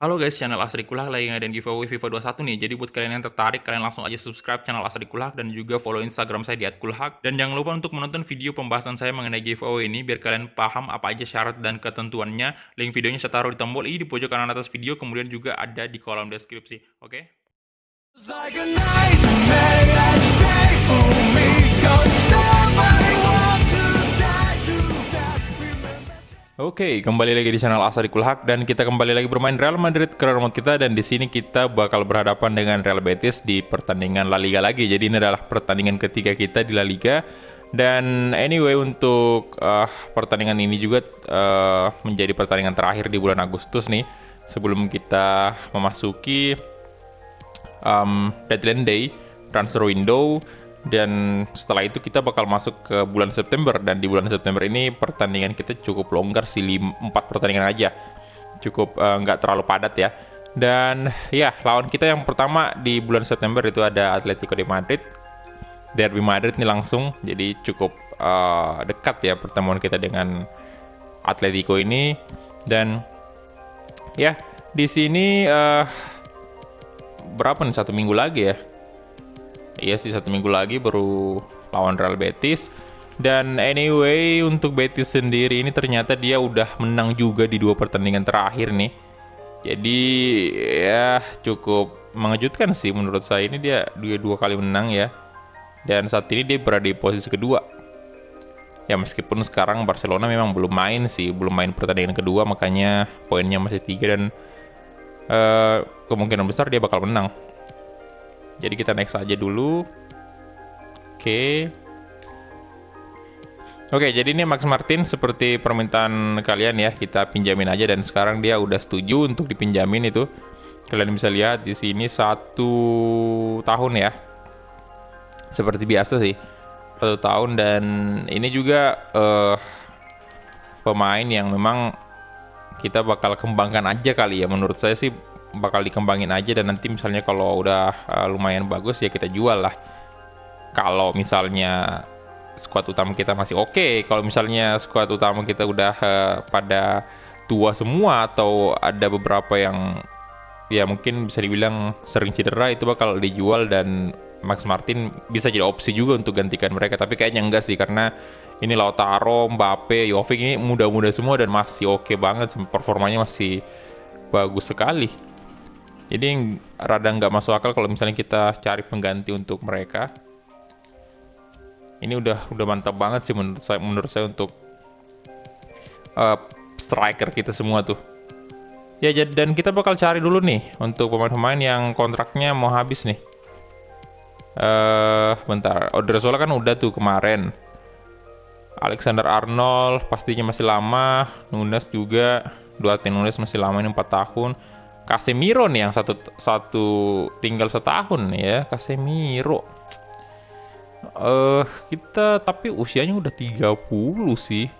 Halo guys, channel Asri Kulak lagi ngadain giveaway FIFA 21 nih. Jadi buat kalian yang tertarik, kalian langsung aja subscribe channel Asri Kulak dan juga follow Instagram saya di @kulhak. Dan jangan lupa untuk menonton video pembahasan saya mengenai giveaway ini biar kalian paham apa aja syarat dan ketentuannya. Link videonya saya taruh di tombol i di pojok kanan atas video, kemudian juga ada di kolom deskripsi. Oke? Like a nightmare that's painful me. Don't stop, I want to die too fast. Oke, kembali lagi di channel Asri Kulhak dan kita kembali lagi bermain Real Madrid ke remote kita, dan di sini kita bakal berhadapan dengan Real Betis di pertandingan La Liga lagi. Jadi ini adalah pertandingan ketiga kita di La Liga. Dan anyway, untuk pertandingan ini juga menjadi pertandingan terakhir di bulan Agustus nih, sebelum kita memasuki deadline day, transfer window. Dan setelah itu kita bakal masuk ke bulan September, dan di bulan September ini pertandingan kita cukup longgar sih, 4 pertandingan aja, cukup nggak terlalu padat ya. Dan ya, lawan kita yang pertama di bulan September itu ada Atletico de Madrid, Derby Madrid nih langsung, jadi cukup dekat ya pertemuan kita dengan Atletico ini. Dan ya, di sini berapa nih, 1 minggu lagi ya. Iya sih, 1 minggu lagi baru lawan Real Betis. Dan anyway, untuk Betis sendiri ini ternyata dia udah menang juga di 2 pertandingan terakhir nih. Jadi ya cukup mengejutkan sih menurut saya, ini dia dua kali menang ya. Dan saat ini dia berada di posisi kedua. Ya meskipun sekarang Barcelona memang belum main sih, belum main pertandingan kedua, makanya poinnya masih 3 dan kemungkinan besar dia bakal menang. Jadi kita next aja dulu. Oke, jadi ini Max Martin seperti permintaan kalian ya, kita pinjamin aja, dan sekarang dia udah setuju untuk dipinjamin itu. Kalian bisa lihat di sini 1 tahun ya. Seperti biasa sih, 1 tahun. Dan ini juga pemain yang memang kita bakal kembangkan aja kali ya. Menurut saya sih bakal dikembangin aja, dan nanti misalnya kalau udah lumayan bagus ya kita jual lah. Kalau misalnya skuad utama kita masih oke, kalau misalnya skuad utama kita udah pada tua semua, atau ada beberapa yang ya mungkin bisa dibilang sering cedera, itu bakal dijual, dan Max Martin bisa jadi opsi juga untuk gantikan mereka. Tapi kayaknya enggak sih, karena ini Lautaro, Mbappe, Jovic ini muda-muda semua dan masih oke banget, performanya masih bagus sekali. Jadi rada nggak masuk akal kalau misalnya kita cari pengganti untuk mereka. Ini udah mantap banget sih menurut saya untuk striker kita semua tuh. Ya, dan kita bakal cari dulu nih untuk pemain-pemain yang kontraknya mau habis nih. Bentar, Odriozola kan udah tuh kemarin. Alexander Arnold pastinya masih lama. Nunes juga, Duarte Nunes masih lama, ini 4 tahun. Casemiro nih yang satu tinggal setahun ya, Casemiro. Kita tapi usianya udah 30 sih.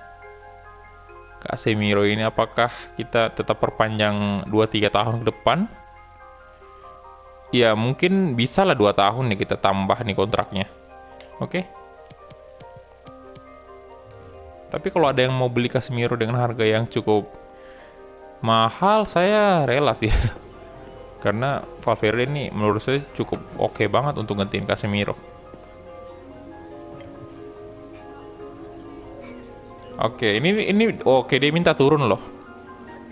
Casemiro ini apakah kita tetap perpanjang 2-3 tahun ke depan? Ya mungkin bisa lah 2 tahun nih kita tambah nih kontraknya. Oke. Tapi kalau ada yang mau beli Casemiro dengan harga yang cukup mahal, saya rela sih. Karena Valverde ini menurut saya cukup oke banget untuk gantiin Casemiro. Oke, ini oke, dia minta turun loh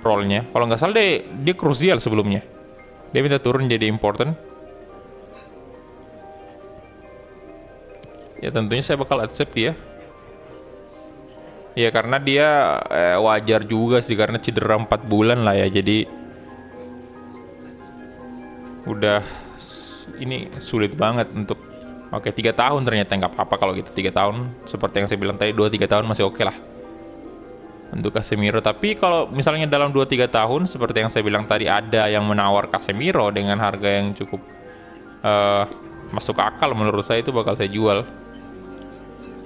role-nya. Kalau nggak salah dia krusial sebelumnya. Dia minta turun jadi important. Ya tentunya saya bakal accept dia. Ya karena dia wajar juga sih, karena cedera 4 bulan lah ya. Jadi udah ini sulit banget untuk 3 tahun ternyata nggak apa-apa kalau gitu. 3 tahun seperti yang saya bilang tadi, 2-3 tahun masih oke lah untuk Casemiro. Tapi kalau misalnya dalam 2-3 tahun seperti yang saya bilang tadi ada yang menawar Casemiro dengan harga yang cukup masuk akal, menurut saya itu bakal saya jual.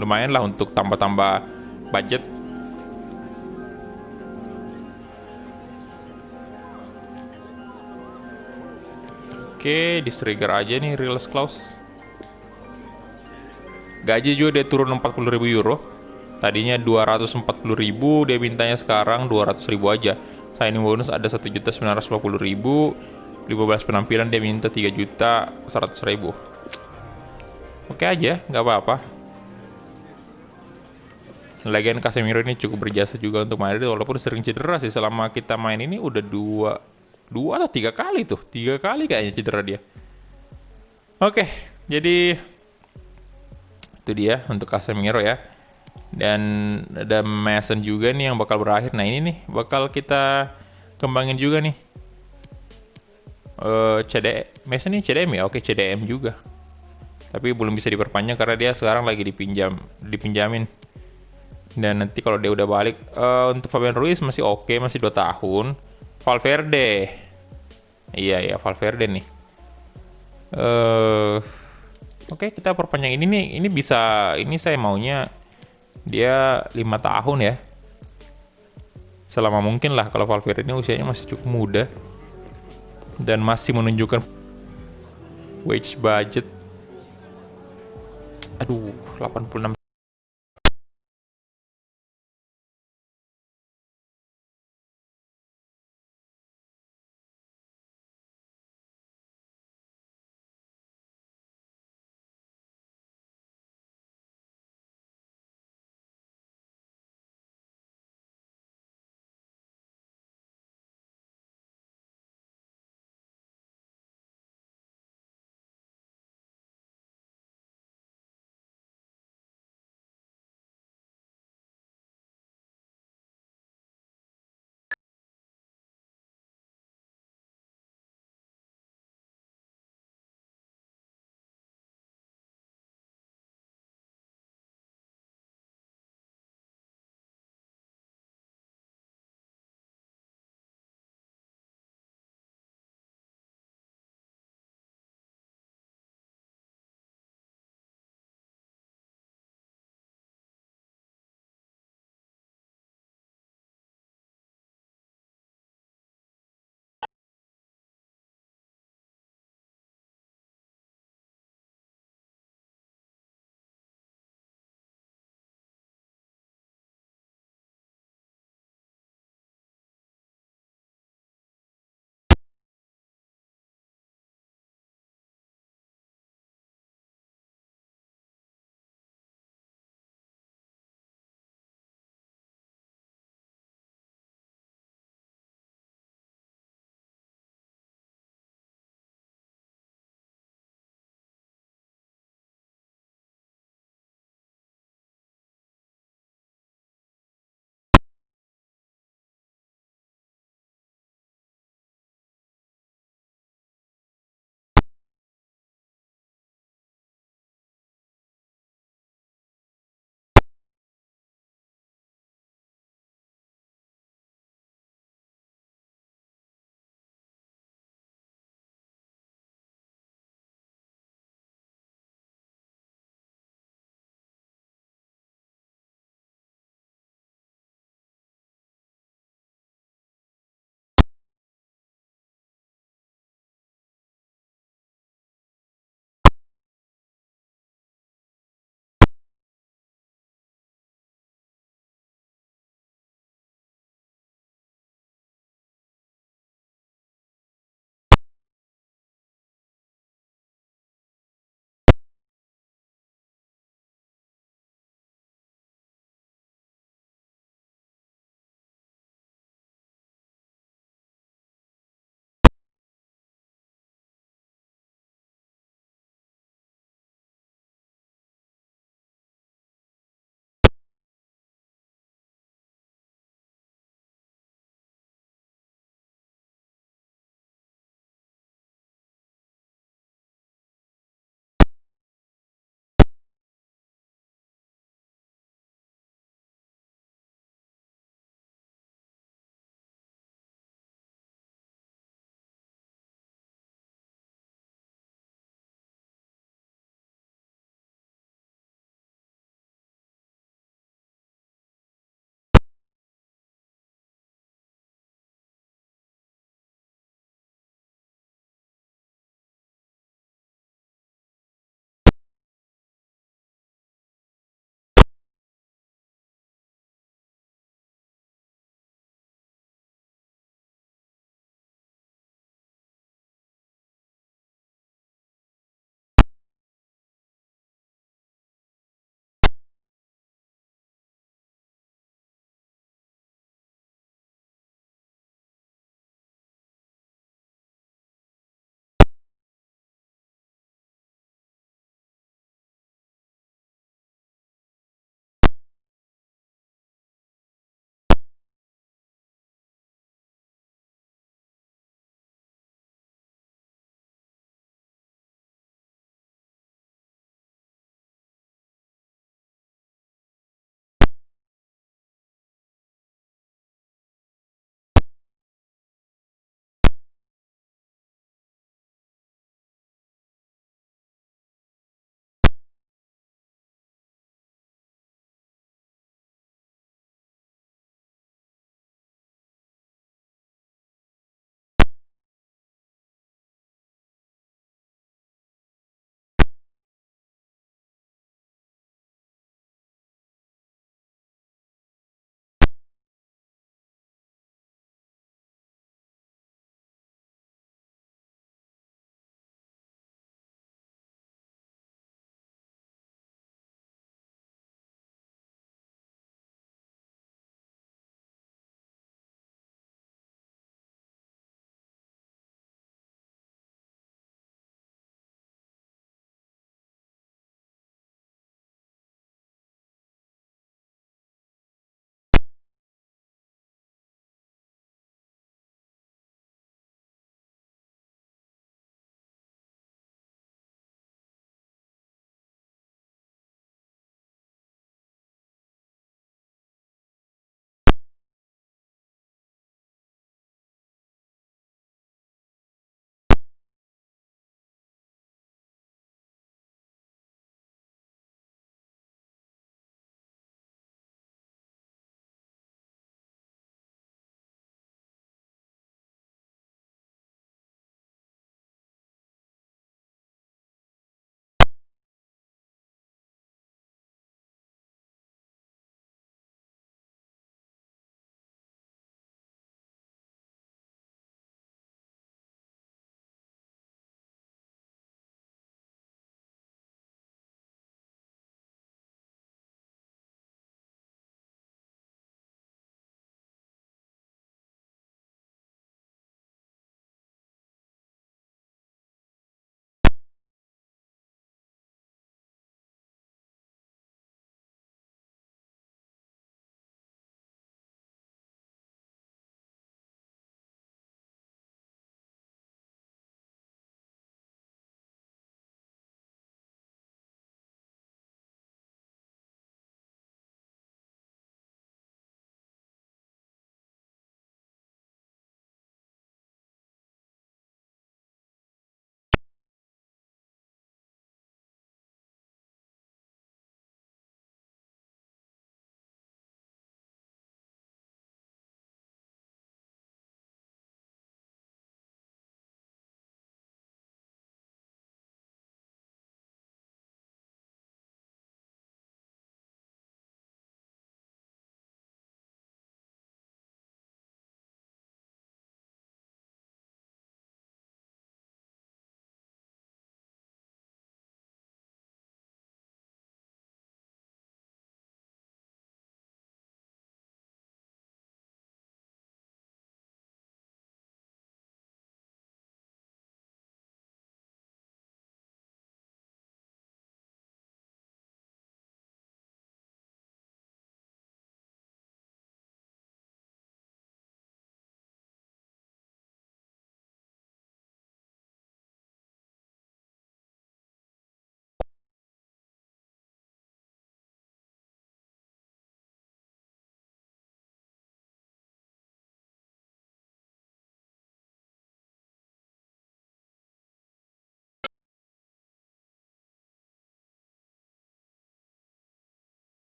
Lumayan lah untuk tambah-tambah budget. Oke, di-trigger aja nih release clause. Gaji juga dia turun 40.000 euro. Tadinya 240.000, dia mintanya sekarang 200.000 aja. Signing bonus ada 1.950.000. 15 penampilan dia minta 3.100.000. Oke aja, nggak apa-apa. Lagian Casemiro ini cukup berjasa juga untuk Madrid, walaupun sering cedera sih. Selama kita main ini udah dua atau 3 kali tuh, 3 kali kayaknya cedera dia. Oke, jadi itu dia untuk Casemiro ya. Dan ada Mason juga nih yang bakal berakhir. Nah ini nih bakal kita kembangin juga nih. Mason nih CDM ya, oke CDM juga. Tapi belum bisa diperpanjang karena dia sekarang lagi dipinjamin. Dan nanti kalau dia udah balik, untuk Fabian Ruiz masih oke, masih 2 tahun. Valverde, iya Valverde nih. Oke, kita perpanjang ini nih. Ini bisa, ini saya maunya dia 5 tahun ya. Selama mungkin lah, kalau Valverde ini usianya masih cukup muda dan masih menunjukkan wage budget. Aduh, 86